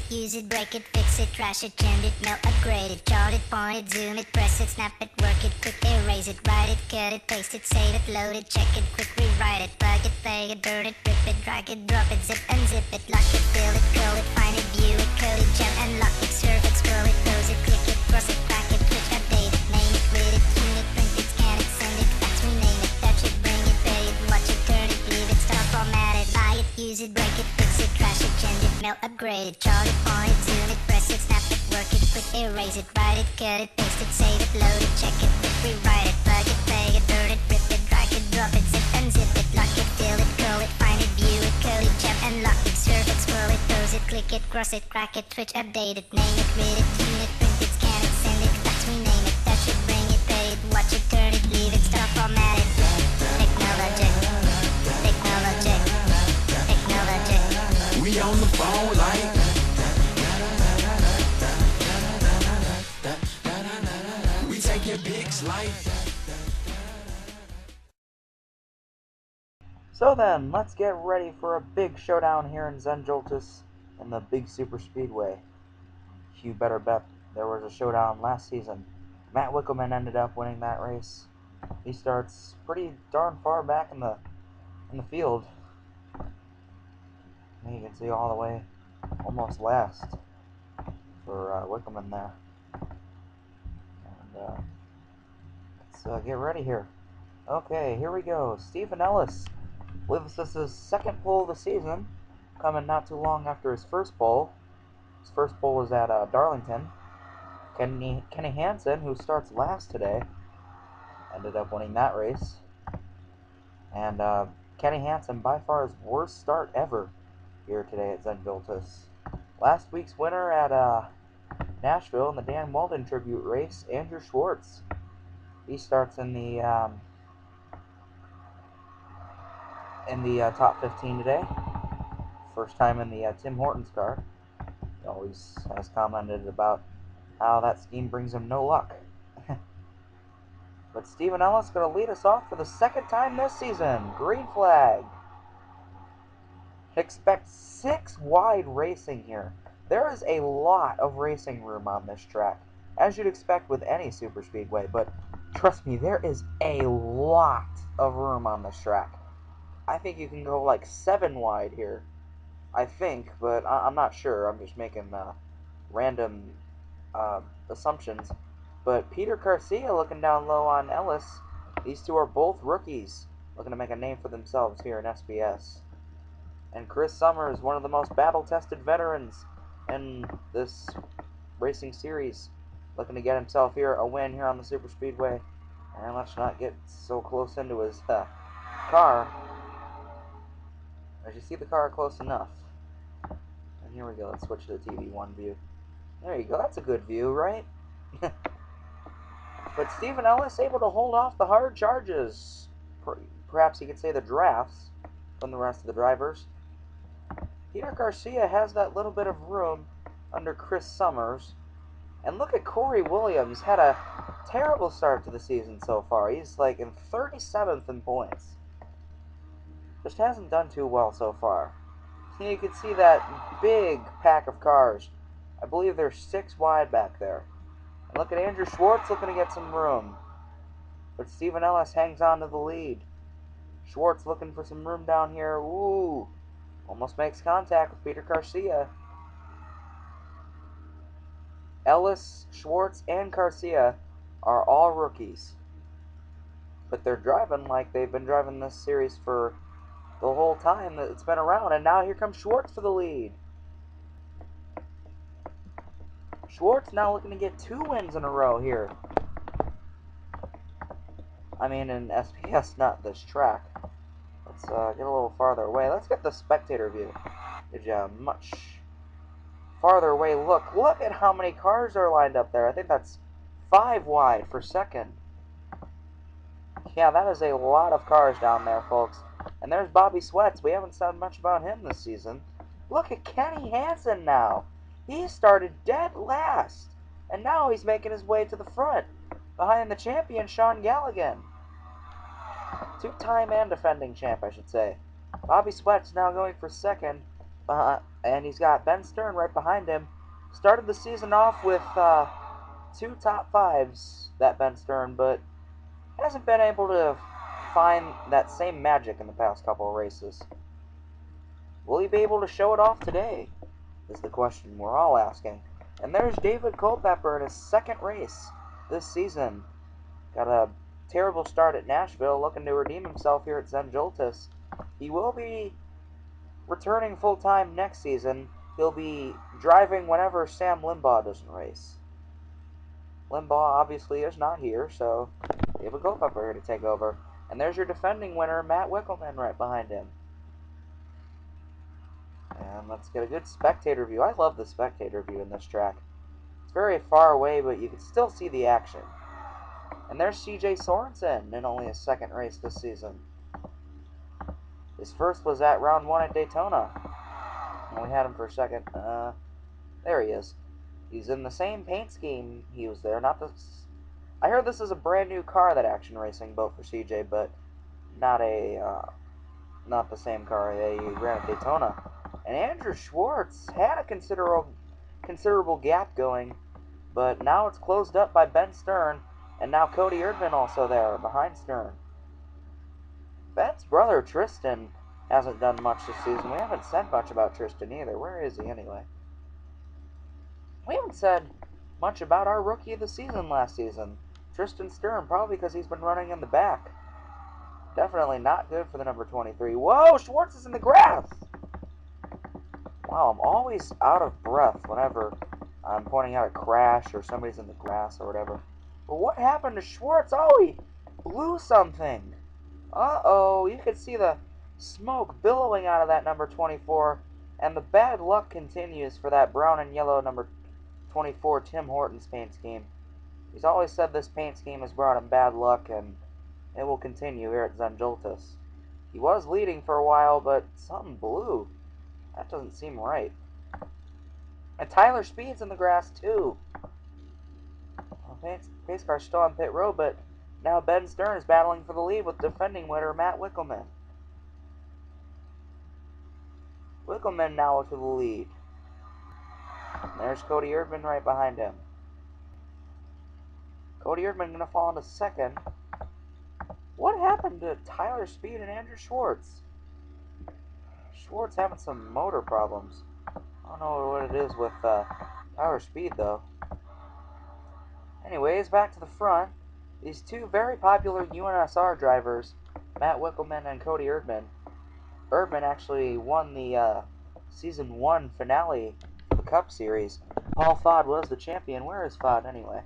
use it, break it, fix it, trash it, change it, melt, upgrade it, chart it, point it, zoom it, press it, snap it, work it, quick erase it, write it, cut it, paste it, save it, load it, check it, quick rewrite it, plug it, play it, burn it, rip it, drag it, drop it, zip and zip it, lock it, fill it, curl it, find it, view it, code it, jump and lock it, serve it, scroll it, close it, click it, cross it, crack it, switch, update it, name it, read it, tune it, print it, scan it, send it, fax, rename it, touch it, bring it, pay it, watch it, turn it, leave it, start, format it, buy it, use it, break it, fix it, trash it, change it, melt, upgrade it, chart it, point it, zoom it, press it, snap it, work it, quick erase it, write it, cut it, paste it, save it, load it, check it, quick rewrite it, plug it, play it, burn it, rip it, drag it, drop it, zip and zip it, lock it, fill it, curl it, find it, view it, code it, jump and lock it, serve it, scroll it, close it, click it, cross it, crack it, switch, update it, name it, read it, tune it, print it, scan it, send it, fax, rename it, touch it, bring it, pay it, watch it, turn it, leave it, start, format it, technologic, technologic, technologic. We on the phone like we take your pics like. So then, let's get ready for a big showdown here in Zen Joltis in the big Superspeedway. You better bet there was a showdown last season. Matt Wickelman ended up winning that race. He starts pretty darn far back in the field. And you can see all the way almost last for Wickelman there. And let's get ready here. Okay, here we go. Stephen Ellis. I believe this is his second pole of the season, coming not too long after his first pole. His first pole was at Darlington. Kenny Hansen, who starts last today, ended up winning that race. And Kenny Hansen, by far his worst start ever here today at Zen Joltis. Last week's winner at Nashville in the Dan Walden tribute race, Andrew Schwartz. He starts in the top 15 today. First time in the Tim Hortons car. He always has commented about how that scheme brings him no luck. But Stephen Ellis going to lead us off for the second time this season. Green flag. Expect 6 wide racing here. There is a lot of racing room on this track, as you'd expect with any superspeedway, but trust me, there is a lot of room on this track. I think you can go like 7 wide here. I think, but I'm not sure. I'm just making random assumptions. But Peter Garcia looking down low on Ellis. These two are both rookies, looking to make a name for themselves here in SPS. And Chris Summers, one of the most battle-tested veterans in this racing series, looking to get himself here a win here on the Superspeedway. And let's not get so close into his car. As you see the car close enough. And here we go. Let's switch to the TV1 view. There you go. That's a good view, right? But Stephen Ellis able to hold off the hard charges. Perhaps you could say the drafts from the rest of the drivers. Peter Garcia has that little bit of room under Chris Summers. And look at Corey Williams. Had a terrible start to the season so far. He's like in 37th in points. Just hasn't done too well so far. So you can see that big pack of cars. I believe there's 6 wide back there. And look at Andrew Schwartz looking to get some room. But Stephen Ellis hangs on to the lead. Schwartz looking for some room down here. Ooh. Almost makes contact with Peter Garcia. Ellis, Schwartz, and Garcia are all rookies. But they're driving like they've been driving this series for the whole time that it's been around. And now here comes Schwartz for the lead. Schwartz now looking to get 2 wins in a row here. I mean in SPS, not this track. Let's get a little farther away. Let's get the spectator view. Gives you a much farther away look. Look at how many cars are lined up there. I think that's 5 wide for second. Yeah, that is a lot of cars down there, folks. And there's Bobby Sweats. We haven't said much about him this season. Look at Kenny Hansen now. He started dead last. And now he's making his way to the front, behind the champion, Sean Galligan. 2-time and defending champ, I should say. Bobby Sweats now going for second. and he's got Ben Stern right behind him. Started the season off with two top fives, that Ben Stern, but hasn't been able to find that same magic in the past couple of races. Will he be able to show it off today, is the question we're all asking. And there's David Culpepper in his second race this season. Got a terrible start at Nashville, looking to redeem himself here at Zen Joltis. He will be returning full-time next season. He'll be driving whenever Sam Limbaugh doesn't race. Limbaugh obviously is not here, so David Culpepper here to take over. And there's your defending winner, Matt Wickelman, right behind him. And let's get a good spectator view. I love the spectator view in this track. It's very far away, but you can still see the action. And there's CJ Sorensen in only his second race this season. His first was at round 1 at Daytona. And we had him for a second. There he is. He's in the same paint scheme he was there. I heard this is a brand new car that Action Racing built for CJ, but not the same car they ran at Daytona. And Andrew Schwartz had a considerable gap going, but now it's closed up by Ben Stern, and now Cody Erdman also there behind Stern. Ben's brother Tristan hasn't done much this season. We haven't said much about Tristan either. Where is he anyway? We haven't said much about our rookie of the season last season, Tristan Stern, probably because he's been running in the back. Definitely not good for the number 23. Whoa, Schwartz is in the grass! Wow, I'm always out of breath whenever I'm pointing out a crash or somebody's in the grass or whatever. But what happened to Schwartz? Oh, he blew something. Uh-oh, you could see the smoke billowing out of that number 24, and the bad luck continues for that brown and yellow number 24 Tim Hortons paint scheme. He's always said this paint scheme has brought him bad luck, and it will continue here at Zen Joltis. He was leading for a while, but something blew. That doesn't seem right. And Tyler Speed's in the grass, too. Well, pace car's still on pit road, but now Ben Stern is battling for the lead with defending winner Matt Wickelman. Wickelman now to the lead. And there's Cody Erdman right behind him. Cody Erdman going to fall into second. What happened to Tyler Speed and Andrew Schwartz? Schwartz having some motor problems. I don't know what it is with Tyler Speed, though. Anyways, back to the front. These two very popular UNSR drivers, Matt Wickelman and Cody Erdman. Erdman actually won the Season 1 finale of the Cup Series. Paul Fod was the champion. Where is Fod, anyway?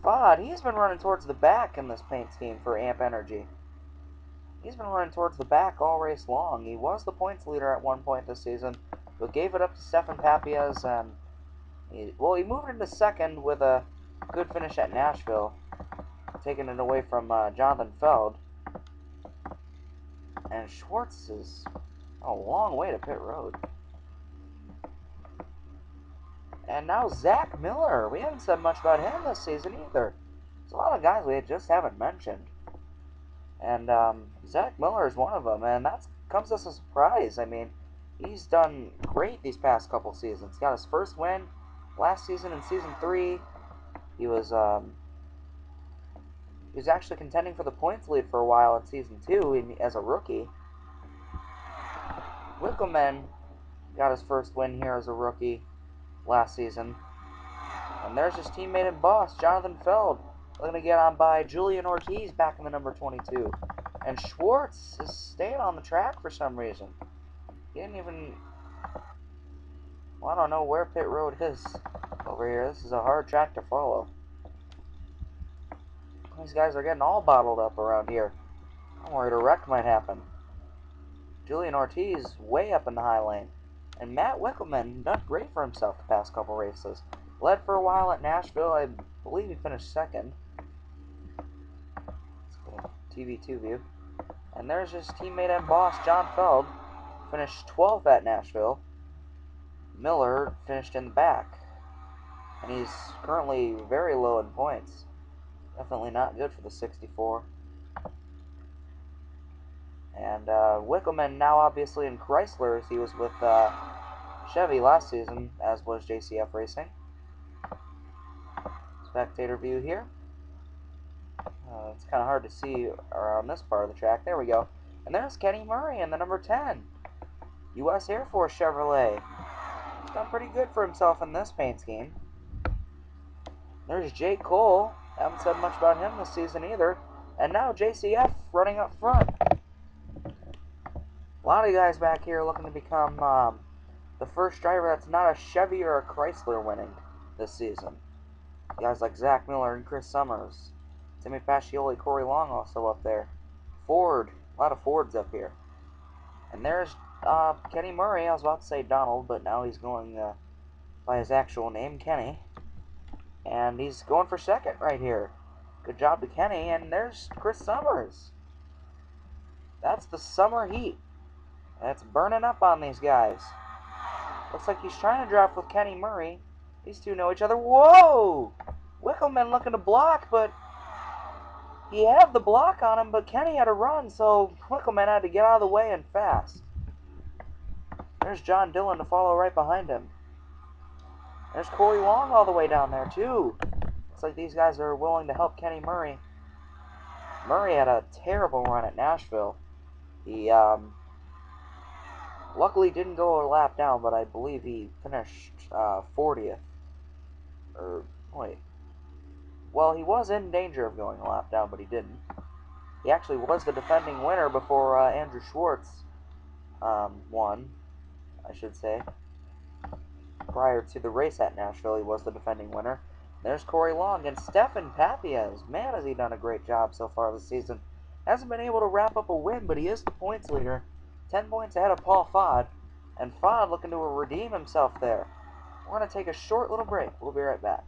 Fod, he's been running towards the back in this paint scheme for Amp Energy. He's been running towards the back all race long. He was the points leader at one point this season, but gave it up to Stefan Papias, and he moved into second with a good finish at Nashville, taking it away from Jonathan Feld. And Schwartz is a long way to pit road. And now Zach Miller. We haven't said much about him this season either. There's a lot of guys we just haven't mentioned. And Zach Miller is one of them, and that comes as a surprise. I mean, he's done great these past couple seasons. He got his first win last season in Season 3. He was actually contending for the points lead for a while in Season 2 as a rookie. Wickelman got his first win here as a rookie last season. And there's his teammate and boss, Jonathan Feld, looking to get on by Julian Ortiz back in the number 22. And Schwartz is staying on the track for some reason. He didn't even... Well, I don't know where pit road is over here. This is a hard track to follow. These guys are getting all bottled up around here. I'm worried a wreck might happen. Julian Ortiz way up in the high lane. And Matt Wickelman done great for himself the past couple races. Led for a while at Nashville. I believe he finished second. Let's go TV2 view. And there's his teammate and boss, John Feld. Finished 12th at Nashville. Miller finished in the back. And he's currently very low in points. Definitely not good for the 64. And Wickelman now obviously in Chrysler, as he was with Chevy last season, as was JCF Racing. Spectator view here. It's kind of hard to see around this part of the track. There we go. And there's Kenny Murray in the number 10. U.S. Air Force Chevrolet. He's done pretty good for himself in this paint scheme. There's Jake Cole. Haven't said much about him this season either. And now JCF running up front. A lot of guys back here looking to become the first driver that's not a Chevy or a Chrysler winning this season. Guys like Zach Miller and Chris Summers. Timmy Pascioli, Corey Long also up there. Ford. A lot of Fords up here. And there's Kenny Murray. I was about to say Donald, but now he's going by his actual name, Kenny. And he's going for second right here. Good job to Kenny. And there's Chris Summers. That's the summer heat. It's burning up on these guys. Looks like he's trying to draft with Kenny Murray. These two know each other. Whoa! Wickelman looking to block, but he had the block on him, but Kenny had to run, so Wickelman had to get out of the way and fast. There's John Dillon to follow right behind him. There's Corey Long all the way down there, too. Looks like these guys are willing to help Kenny Murray. Murray had a terrible run at Nashville. He, luckily didn't go a lap down, but I believe he finished 40th. Or, wait. Well, he was in danger of going a lap down, but he didn't. He actually was the defending winner before Andrew Schwartz won, I should say. Prior to the race at Nashville, he was the defending winner. There's Corey Long and Stefan Papiez. Man, has he done a great job so far this season. Hasn't been able to wrap up a win, but he is the points leader. 10 points ahead of Paul Fod. And Fod looking to redeem himself there. We're going to take a short little break. We'll be right back.